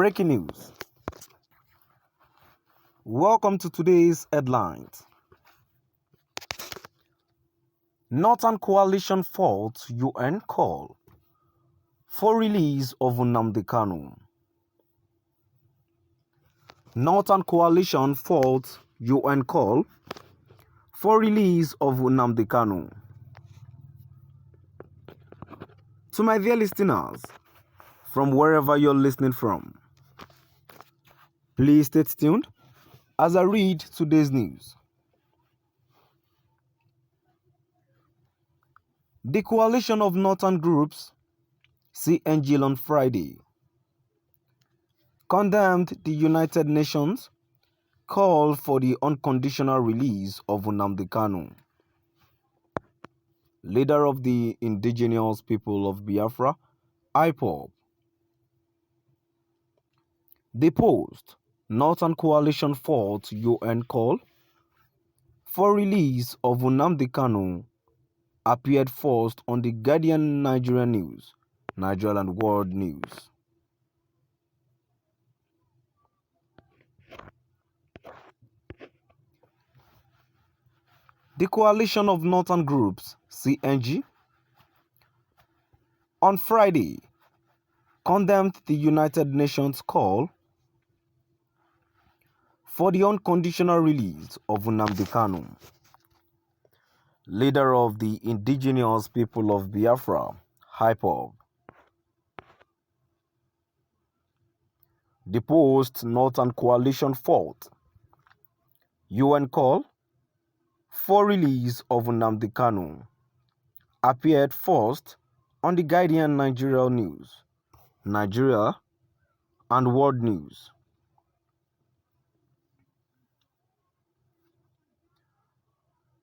Breaking news. Welcome to today's headlines. Northern Coalition faults UN call for release of Nnamdi Kanu. Northern Coalition faults UN call for release of Nnamdi Kanu. To my dear listeners, from wherever you're listening from, please stay tuned as I read today's news. The coalition of northern groups, CNG, on Friday condemned the United Nations call for the unconditional release of Nnamdi Kanu, leader of the indigenous people of Biafra, IPOB. The post, Northern Coalition faults UN call for release of Nnamdi Kanu, appeared first on the Guardian Nigerian News, Nigeria and World News. The coalition of northern groups, CNG, on Friday condemned the United Nations call for the unconditional release of Nnamdi Kanu, leader of the indigenous people of Biafra, IPOB. The post, Northern Coalition fault UN call for release of Nnamdi Kanu, appeared first on the Guardian Nigeria News, Nigeria and World News.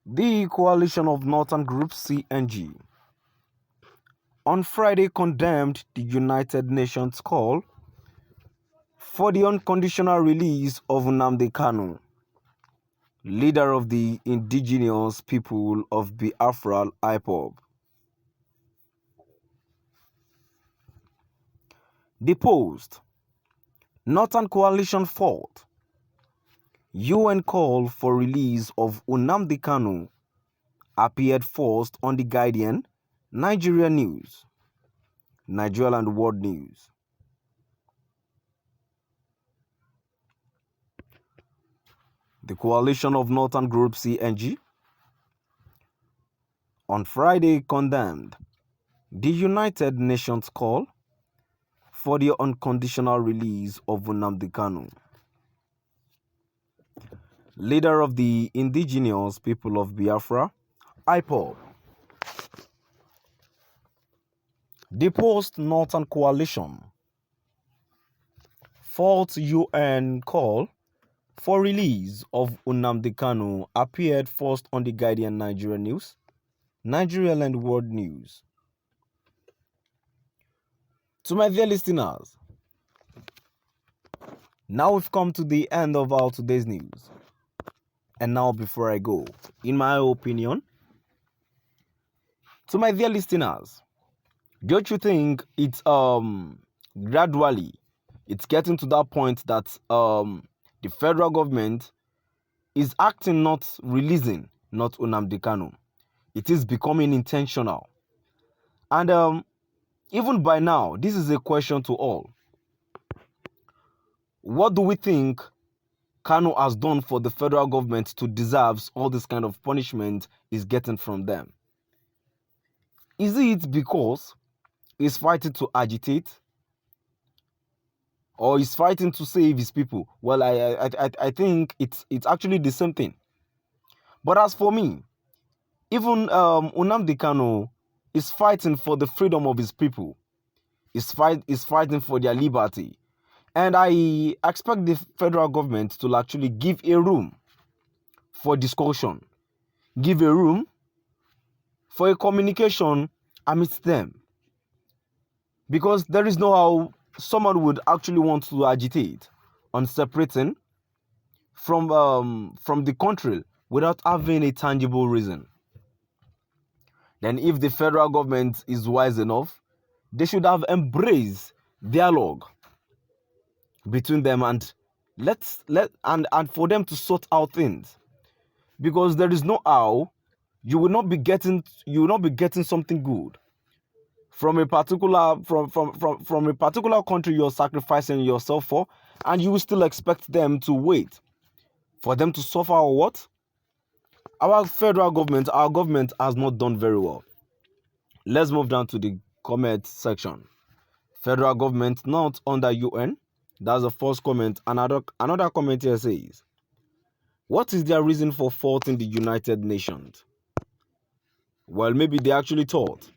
The coalition of northern groups, CNG, on Friday condemned the United Nations call for the unconditional release of Nnamdi Kanu, leader of the indigenous people of Biafra, IPOB. The post, Northern Coalition fault UN call for release of Nnamdi Kanu, appeared first on the Guardian, Nigeria News, Nigeria and World News. The coalition of northern group, CNG, on Friday condemned the United Nations call for the unconditional release of Nnamdi Kanu, leader of the indigenous people of Biafra, IPOB. The post-Northern Coalition faults UN call for release of Nnamdi Kanu, appeared first on the Guardian Nigeria News, Nigeria and World News. To my dear listeners, now we've come to the end of our today's news. And now, before I go, in my opinion, to my dear listeners, don't you think it's gradually it's getting to that point that the federal government is acting, not releasing, not Nnamdi Kanu. It is becoming intentional. And even by now, this is a question to all. What do we think Kanu has done for the federal government to deserve all this kind of punishment is getting from them? Is it because he's fighting to agitate, or he's fighting to save his people? Well, I think it's actually the same thing. But as for me, even Nnamdi Kanu is fighting for the freedom of his people. Is fighting for their liberty. And I expect the federal government to actually give a room for discussion, give a room for a communication amidst them. Because there is no how someone would actually want to agitate on separating from the country without having a tangible reason. Then if the federal government is wise enough, they should have embraced dialogue between them, and and for them to sort out things, because there is no how you will not be getting something good from a particular from a particular country you're sacrificing yourself for, and you will still expect them to wait for them to suffer, or what? Our government has not done very well. Let's move down to the comment section. Federal government not under UN. That's the first comment. Another comment here says, what is their reason for faulting the United Nations? Well, maybe they actually thought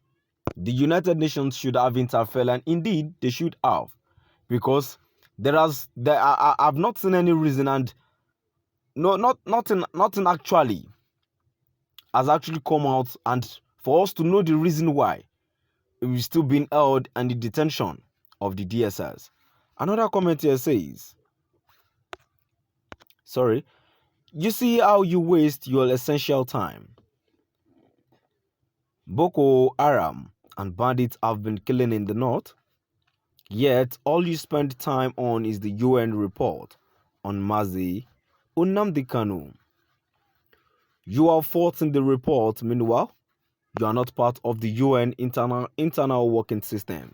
the United Nations should have interfered, and indeed they should have, because I've not seen any reason, and nothing actually has actually come out, and for us to know the reason why we're still being held and the detention of the DSS. Another comment here says, sorry, you see how you waste your essential time. Boko Haram and bandits have been killing in the north, yet all you spend time on is the UN report on Mazi Nnamdi Kanu. You are faulting the report, meanwhile, you are not part of the UN internal working system.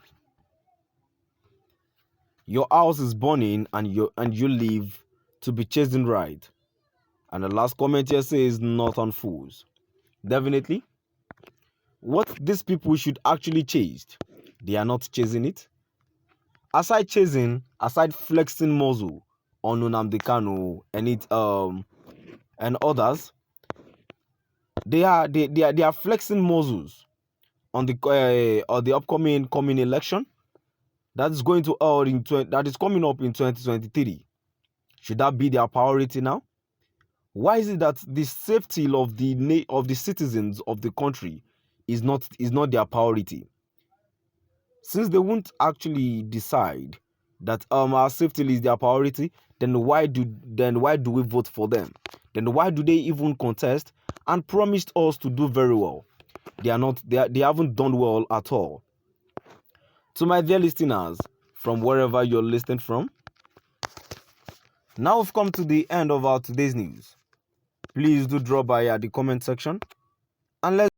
Your house is burning and you live to be chasing right. And the last comment here says, not on fools. Definitely, what these people should actually chase, they are not chasing it. Aside flexing muscle on Nnamdi Kanu and others, they are flexing muscles on the upcoming election that is going to that is coming up in 2023. Should that be their priority now? Why is it that the safety of the citizens of the country is not their priority? Since they won't actually decide that our safety is their priority, then why do we vote for them? Then why do they even contest and promised us to do very well? They haven't done well at all. To my dear listeners, from wherever you're listening from, now we've come to the end of our today's news. Please do drop by at the comment section and let's